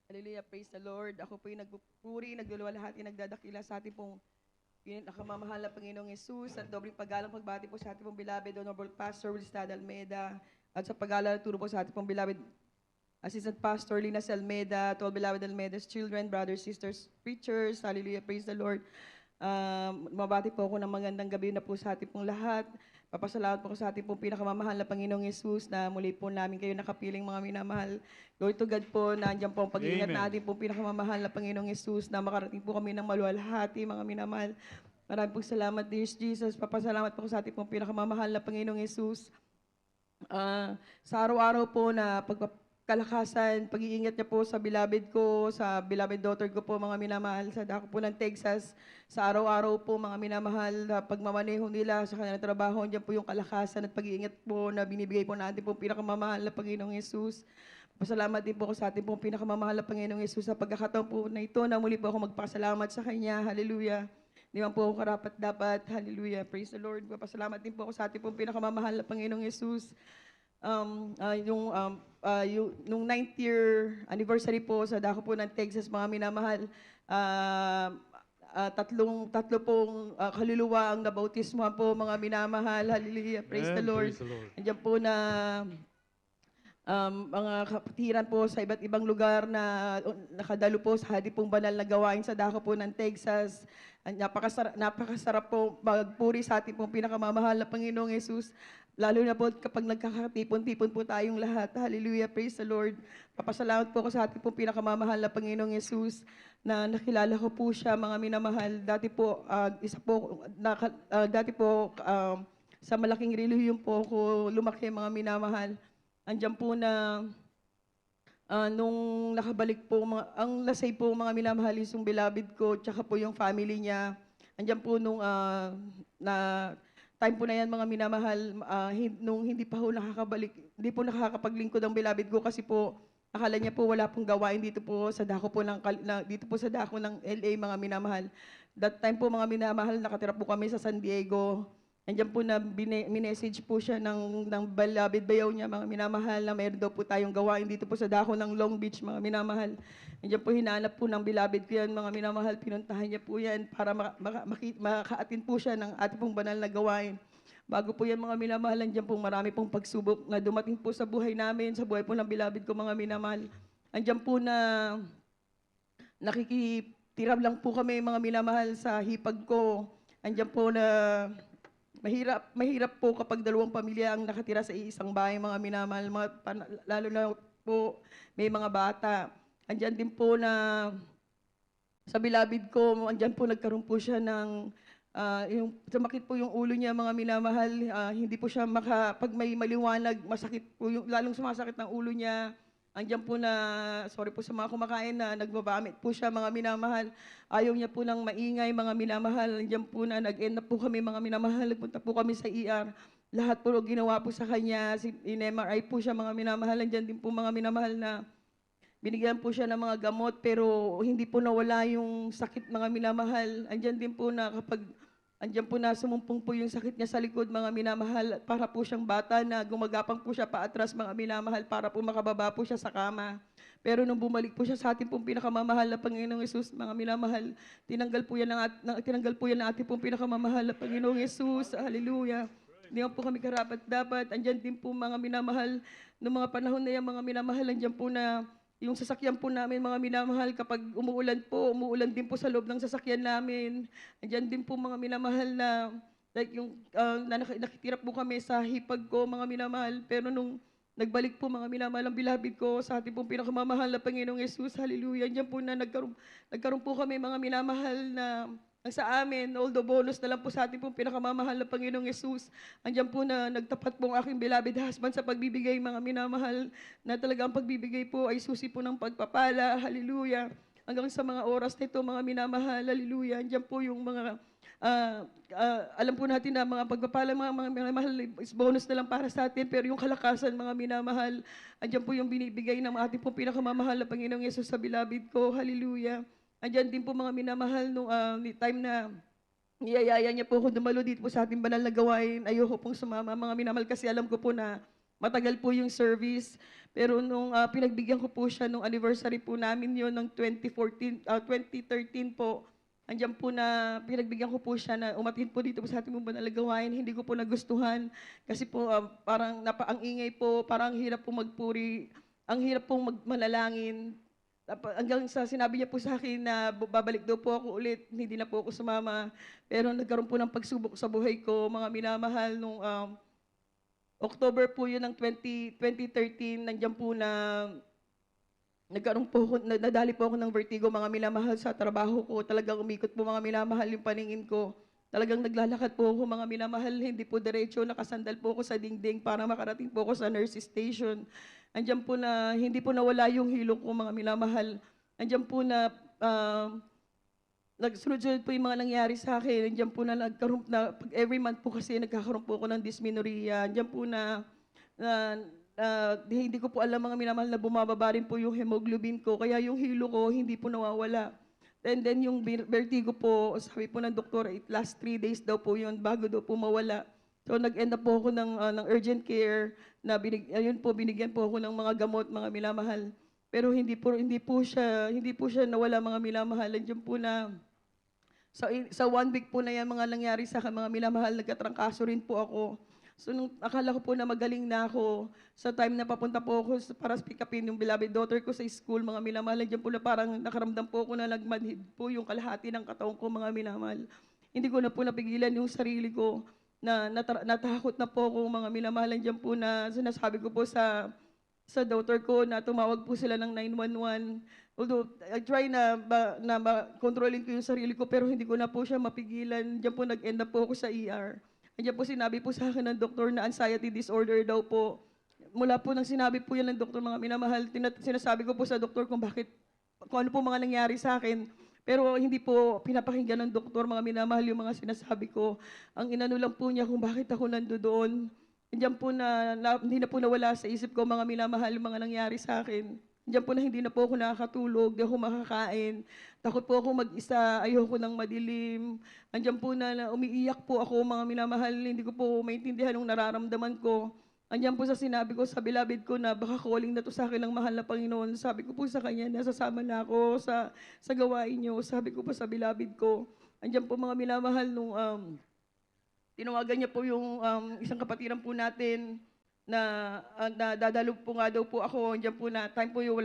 Hallelujah, praise the Lord. Ako po yung nagpupuri, nagluluwalhati, nagdadakila sa ating pong nakamamahal na Panginoong Yesus at dobring paggalang pagbati po sa ating pong beloved Honorable Pastor Wilstad Almeida at sa paggalang turo po sa ating pong beloved Assistant Pastor Linas Almeida, to all beloved Almeida's children, brothers, sisters, preachers. Hallelujah, praise the Lord. Mabati po ako ng magandang gabi na po sa ating pong lahat. Papasalamat po ko sa ating pong pinakamamahal na Panginoong Yesus na muli po namin kayo nakapiling mga minamahal. Glory to God po, nandiyan po ang pag-iingat na ating pong pinakamamahal na Panginoong Yesus na makarating po kami ng maluwalhati, mga minamahal. Maraming pong salamat, dear Jesus. Papasalamat po ko sa ating pong pinakamamahal na Panginoong Yesus. Sa araw-araw po na pagkalakasan, pag-iingat niya po sa beloved ko, sa beloved daughter ko po, mga minamahal, sa dako po ng Texas. Sa araw-araw po, mga minamahal, pagmamaneho nila sa kanilang trabaho, diyan po yung kalakasan at pag-iingat po na binibigay po natin po pinakamamahal na Panginoong Yesus. Pasalamat din po ako sa ating pong pinakamamahal na Panginoong Yesus sa pagkakataon po na ito na muli po ako magpasalamat sa Kanya. Hallelujah. Di man po ako karapat-dapat. Hallelujah. Praise the Lord. Pasalamat din po ako sa ating pong pinakamamahal na Panginoong Yesus. Nung 9th year anniversary po sa dako po ng Texas, mga minamahal, tatlo pong kaluluwa ang nabautismuhan po, mga minamahal. Hallelujah. Praise the Lord. Praise the Lord. Andiyan po na mga kapatiran po sa iba't ibang lugar na nakadalo po sa hadi pong banal na gawain sa dako po ng Texas. Napakasarap po magpuri sa ating pong pinakamamahal na Panginoong Yesus. Lalo na po kapag nagkakatipon-tipon po tayong lahat. Hallelujah, praise the Lord. Papasalamat po ako sa ating pong pinakamamahal na Panginoong Yesus na nakilala ko po siya, mga minamahal. Dati po, sa malaking relihiyong po ako lumaki, mga minamahal. Andiyan po na nung nakabalik po, ang lasay po, mga minamahal, yung beloved ko, tsaka po yung family niya. Andiyan po nung time po na yan, mga minamahal, nung hindi pa po nakakabalik, hindi po nakakapaglingkod ang beloved ko kasi po, akala niya po wala pong gawain dito po sa dako po dito po sa dako ng LA, mga minamahal. That time po, mga minamahal, nakatira po kami sa San Diego. Andiyan po na minessage po siya ng beloved bayaw niya, mga minamahal, na mayroon daw po tayong gawain dito po sa dako ng Long Beach, mga minamahal. Andiyan po hinanap po ng beloved ko yan, mga minamahal, pinuntahan niya po yan para maka-attend po siya ng ating pong banal na gawain. Bago po yan, mga minamahal, andiyan po marami pong pagsubok na dumating po sa buhay namin, sa buhay po ng beloved ko, mga minamahal. Andiyan po na nakikitiram lang po kami, mga minamahal, sa hipag ko. Andiyan po na mahirap po kapag dalawang pamilya ang nakatira sa isang bahay, mga minamahal, lalo na po may mga bata. Andiyan din po na sa beloved ko, andiyan po nagkaroon po siya ng yung sumakit po yung ulo niya, mga minamahal, hindi po siya pag may maliwanag, masakit po yung, lalong sumasakit ng ulo niya. Andiyan po na, sorry po sa mga kumakain na nagbabamit po siya, mga minamahal. Ayaw niya po ng maingay, mga minamahal. Andiyan po na nag-end up po kami, mga minamahal. Nagpunta po kami sa ER. Lahat po ginawa po sa kanya. In-MRI po siya, mga minamahal. Andiyan din po, mga minamahal, na binigyan po siya ng mga gamot pero hindi po nawala yung sakit, mga minamahal. Andiyan din po na kapag andiyan po na sumumpong po yung sakit niya sa likod, mga minamahal, para po siyang bata na gumagapang po siya paatras, mga minamahal, para po makababa po siya sa kama. Pero nung bumalik po siya sa ating pong pinakamamahal na Panginoong Yesus, mga minamahal, tinanggal po yan ng ating pong pinakamamahal na Panginoong Yesus. Hallelujah. Hindi po kami karapat-dapat. Andiyan din po, mga minamahal, noong mga panahon na yan, mga minamahal, andiyan po na yung sasakyan po namin, mga minamahal, kapag umuulan din po sa loob ng sasakyan namin. Andiyan din po, mga minamahal, na like yung nakitira po kami sa hipag ko, mga minamahal. Pero nung nagbalik po, mga minamahal, ang beloved ko sa ating pong pinakamamahal na Panginoong Yesus, hallelujah. Andiyan po na nagkaroon po kami, mga minamahal, na sa amin, although bonus na lang po sa ating pong pinakamamahal na Panginoong Yesus. Andiyan po na nagtapat po ang aking beloved husband sa pagbibigay, mga minamahal, na talagang pagbibigay po ay susi po ng pagpapala. Hallelujah. Hanggang sa mga oras nito, mga minamahal, hallelujah. Andiyan po yung mga, alam po natin na mga pagpapala, mga minamahal, is bonus na lang para sa atin, pero yung kalakasan, mga minamahal, andiyan po yung binibigay ng ating pong pinakamamahal na Panginoong Yesus sa beloved ko. Hallelujah. Andiyan din po, mga minamahal, nung time na niyayaya niya po ako dumalo dito po sa ating banal na gawain. Ayoko pong sumama, mga minamahal, kasi alam ko po na matagal po yung service. Pero nung pinagbigyan ko po siya nung anniversary po namin yon ng 2013 po, andiyan po na pinagbigyan ko po siya na umattend po dito po sa ating mga banal na gawain. Hindi ko po nagustuhan kasi po parang ang ingay po, parang ang hirap po magpuri, ang hirap pong manalangin. Hanggang sa sinabi niya po sa akin na babalik daw po ako ulit, hindi na po ako sumama. Pero nagkaroon po ng pagsubok sa buhay ko, mga minamahal, nung October po yun ng 2013, nandiyan po na nagkaroon po ako, nadali po ako ng vertigo, mga minamahal, sa trabaho ko. Talagang umikot po, mga minamahal, yung paningin ko. Talagang naglalakad po ako, mga minamahal, hindi po diretso, nakasandal po ako sa dingding para makarating po ako sa nurse station. Andiyan po na, hindi po nawala yung hilo ko, mga minamahal. Andiyan po na, nagsunod-sunod po yung mga nangyari sa akin. Andiyan po na nagkaroon na, every month po kasi nagkakaroon po ako ng dysmenorrhea. Andiyan po na, hindi ko po alam, mga minamahal, na bumababa rin po yung hemoglobin ko. Kaya yung hilo ko hindi po nawawala. And then yung vertigo po, sabi po ng doktor, it last 3 days daw po yun bago daw po mawala. So nag-end up po ako ng urgent care na ayun po, binigyan po ako ng mga gamot, mga minamahal. Pero hindi po siya nawala, mga minamahal. Andiyan po na sa 1 week po na yan, mga nangyari sa akin, mga minamahal, nagkatrangkaso rin po ako. So nung akala ko po na magaling na ako, sa time na papunta po ako para pick upin yung beloved daughter ko sa school, mga minamahal, dyan po na parang nakaramdam po ako na nagmanhid po yung kalahati ng katawan ko, mga minamahal. Hindi ko na po napigilan yung sarili ko, na natakot na po ako, mga minamahal. Dyan po na sinasabi ko po sa daughter ko na tumawag po sila ng 911. Although I try na kontrolin ko yung sarili ko, pero hindi ko na po siya mapigilan. Diyan po nag-end up po ako sa ER. Diyan po sinabi po sa akin ng doktor na anxiety disorder daw po. Mula po nang sinabi po yan ng doktor, mga minamahal, sinasabi ko po sa doktor kung ano po mga nangyari sa akin. Pero hindi po pinapakinggan ng doktor, mga minamahal, yung mga sinasabi ko. Ang inano lang po niya kung bakit ako nandoon. Diyan po hindi na po nawala sa isip ko, mga minamahal, yung mga nangyari sa akin. Diyan po na hindi na po ako nakakatulog, di ako makakain. Takot po ako mag-isa, ayoko ng madilim. Andiyan po na umiiyak po ako, mga minamahal, hindi ko po maintindihan yung nararamdaman ko. Andiyan po sa sinabi ko sa beloved ko na baka calling na to sa akin ng mahal na Panginoon. Sabi ko po sa kanya, nasasama na ako sa gawain niyo. Sabi ko po sa beloved ko. Andiyan po, mga minamahal, nung tinawagan niya po yung isang kapatiran po natin na dadalo po nga daw po ako. Diyan po na time po yung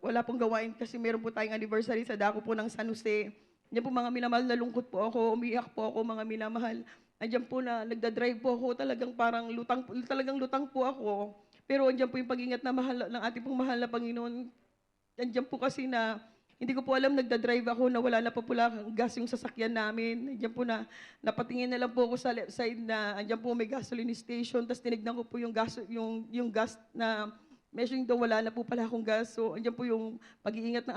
wala pong gawain kasi meron po tayong anniversary sa dako po ng San Jose. Diyan po, mga minamahal, nalungkot po ako, umiyak po ako, mga minamahal. Andiyan po na nagda-drive po ako, talagang parang lutang po ako. Pero andiyan po yung pag-ingat na mahal ng ating pong mahal na Panginoon. Andiyan po kasi na hindi ko po alam, nagda-drive ako na wala na po pula gas yung sasakyan namin. Andiyan po na napatingin na lang po ako sa left side na andiyan po may gasoline station. Tapos tinignan ko po yung gas na measuring daw wala na po pala akong gas. So andiyan po yung pag-iingat ng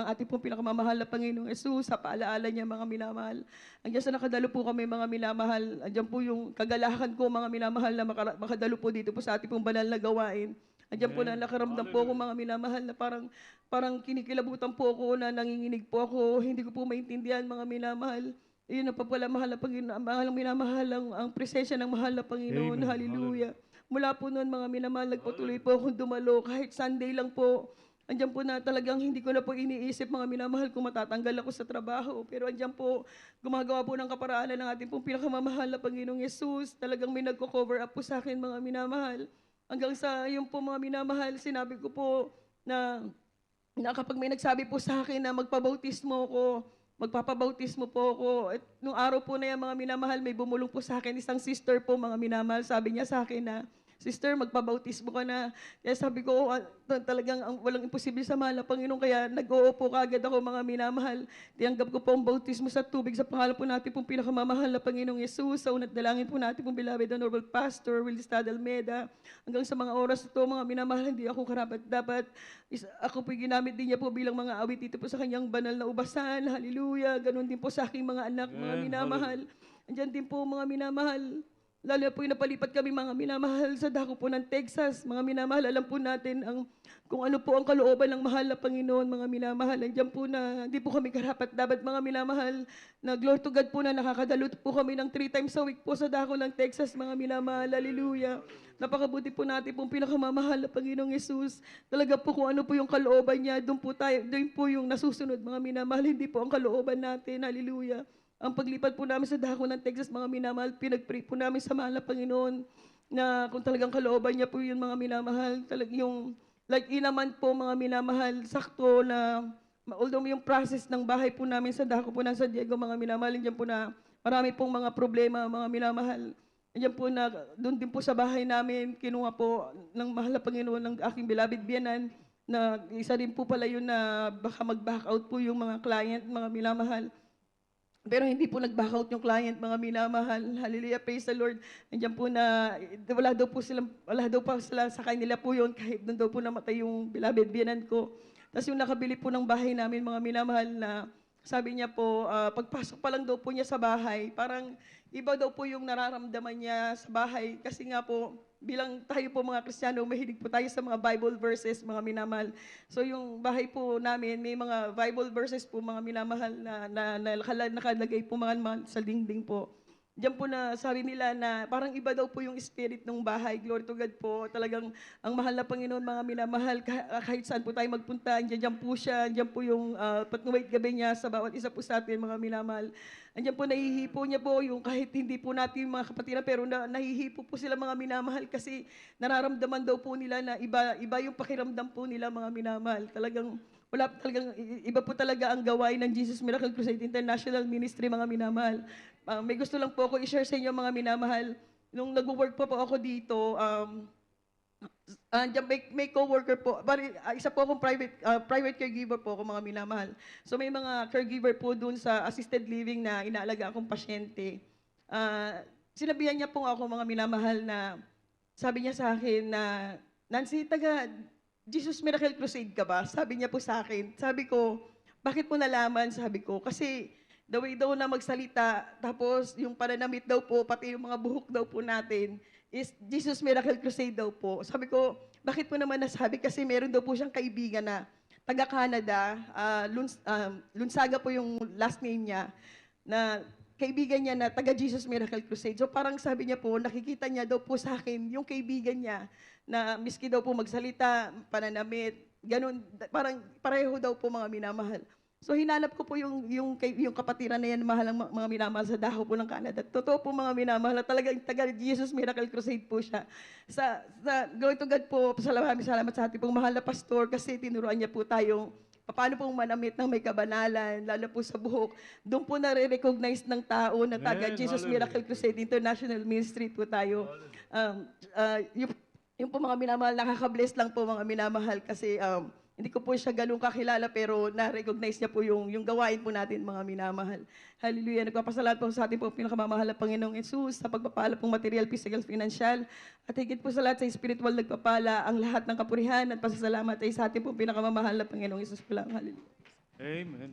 ating pong pinakamamahal na Panginoong Yesus sa paalaala niya, mga minamahal. Andiyan sa nakadalo po kami, mga minamahal. Andiyan po yung kagalahan ko, mga minamahal, na makadalo po dito po sa ating pong banal na gawain. Andiyan po na nakaramdam po ako, mga minamahal, na parang kinikilabutan po ako, na nanginginig po ako. Hindi ko po maintindihan, mga minamahal. Iyon na pa pala, mahal na Panginoon, mahal minamahal ang presensya ng mahal na Panginoon. Amen. Hallelujah. Mula po noon, mga minamahal, nagpatuloy po akong dumalo. Kahit Sunday lang po, andiyan po na talagang hindi ko na po iniisip, mga minamahal, kung matatanggal ako sa trabaho. Pero andiyan po, gumagawa po ng kaparaanan ng ating pong pinakamamahal na Panginoong Yesus. Talagang may nagko-cover up po sa akin, mga minamahal. Hanggang sa yung po, mga minamahal, sinabi ko po na kapag may nagsabi po sa akin na magpabautismo po ako. At nung araw po na yan, mga minamahal, may bumulong po sa akin, isang sister po, mga minamahal, sabi niya sa akin na, "Sister, magpabautismo ka na." Kaya sabi ko, talagang walang imposible sa mahal na Panginoon. Kaya nag-oo po kagad ako, mga minamahal. Tiyanggap ko po ang bautismo sa tubig sa pangalan po natin pong pinakamamahal na Panginoong Yesus. Sa unat dalangin po natin pong beloved Honorable Pastor Willis Almeida. Hanggang sa mga oras ito, mga minamahal, hindi ako karapat-dapat. Ako po ginamit din niya po bilang mga awit dito po sa kanyang banal na ubasan. Hallelujah. Ganon din po sa aking mga anak, mga minamahal. Andiyan din po, mga minamahal, Lalo na po yung napalipat kami mga minamahal sa dako po ng Texas. Mga minamahal, alam po natin kung ano po ang kalooban ng mahal na Panginoon, mga minamahal. Andiyan po na hindi po kami karapat dapat mga minamahal na glory to God po na nakakadalo po kami ng 3 times a week po sa dako ng Texas, mga minamahal. Hallelujah. Napakabuti po natin pong pinakamamahal na Panginoong Yesus. Talaga po kung ano po yung kalooban niya, doon po tayo, doon po yung nasusunod, mga minamahal. Hindi po ang kalooban natin. Hallelujah. Ang paglipat po namin sa dako ng Texas, mga minamahal, pinag-pray po namin sa mahal na Panginoon na kung talagang kalooban niya po yun, mga minamahal, yung, like inaman po, mga minamahal, sakto na, although yung process ng bahay po namin sa dako po ng San Diego, mga minamahal, diyan po na marami pong mga problema, mga minamahal. Diyan po na, doon din po sa bahay namin, kinuha po ng mahal na Panginoon ng aking beloved biyanan, na isa din po pala yun na baka mag-back out po yung mga client, mga minamahal. Pero hindi po nag-back out yung client, mga minamahal. Hallelujah, praise the Lord. Nandiyan po na, wala daw pa sila sa kanila po yun, kahit doon daw po namatay yung beloved biyanan ko. Tapos yung nakabili po ng bahay namin, mga minamahal, na sabi niya po, pagpasok pa lang daw po niya sa bahay, parang iba daw po yung nararamdaman niya sa bahay. Kasi nga po, bilang tayo po mga Kristiyano, mahilig po tayo sa mga Bible verses, mga minamahal. So yung bahay po namin, may mga Bible verses po, mga minamahal, na nakalagay po mga sa dingding po. Diyan po na sabi nila na parang iba daw po yung spirit ng bahay. Glory to God po. Talagang ang mahal na Panginoon, mga minamahal, kahit saan po tayo magpunta, diyan po siya, diyan po yung patnuwait gabi niya sa bawat isa po sa atin, mga minamahal. Andiyan po, nahihipo niya po yung kahit hindi po natin yung mga kapatiran, pero nahihipo po sila, mga minamahal, kasi nararamdaman daw po nila na iba yung pakiramdam po nila, mga minamahal. Talagang iba po talaga ang gawain ng Jesus Miracle Crusade International Ministry, mga minamahal. May gusto lang po ako i-share sa inyo, mga minamahal. Nung nag-work po ako dito, may co-worker po, isa po akong private caregiver po ako, mga minamahal. So may mga caregiver po dun sa assisted living na inaalaga akong pasyente. Sinabihan niya po ako, mga minamahal, na sabi niya sa akin na, Nancy, taga Jesus Miracle Crusade ka ba? Sabi niya po sa akin. Sabi ko, bakit mo nalaman? Sabi ko, kasi the way daw na magsalita, tapos yung pananamit daw po, pati yung mga buhok daw po natin, is Jesus Miracle Crusade daw po. Sabi ko, bakit mo naman nasabi? Kasi meron daw po siyang kaibigan na taga-Canada, Lunsaga po yung last name niya, na kaibigan niya na taga Jesus Miracle Crusade. So parang sabi niya po, nakikita niya daw po sa akin yung kaibigan niya na miski daw po magsalita, pananamit, ganun, parang pareho daw po, mga minamahal. So hinanap ko po yung kapatiran na yan, mahal ng mga minamahal sa dako po ng Canada. Totoo po, mga minamahal, talagang taga Jesus Miracle Crusade po siya. Glory to God po, salamat sa ating pong mahal na pastor, kasi tinuruan niya po tayong paano pong manamit ng may kabanalan, lalo po sa buhok. Doon po nare-recognize ng tao na taga Jesus Miracle Crusade International Ministry po tayo. Yung po, mga minamahal, nakaka-bless lang po, mga minamahal, kasi hindi ko po siya ganun kakilala, pero na-recognize niya po yung gawain po natin, mga minamahal. Hallelujah. Nagpapasalamat po sa ating po pinakamamahal na Panginoong Jesus sa pagpapala pong material, physical, financial, at higit po sa lahat sa spiritual nagpapala, ang lahat ng kapurihan at pasasalamat ay sa ating po pinakamamahal na Panginoong Jesus po lang. Hallelujah. Amen.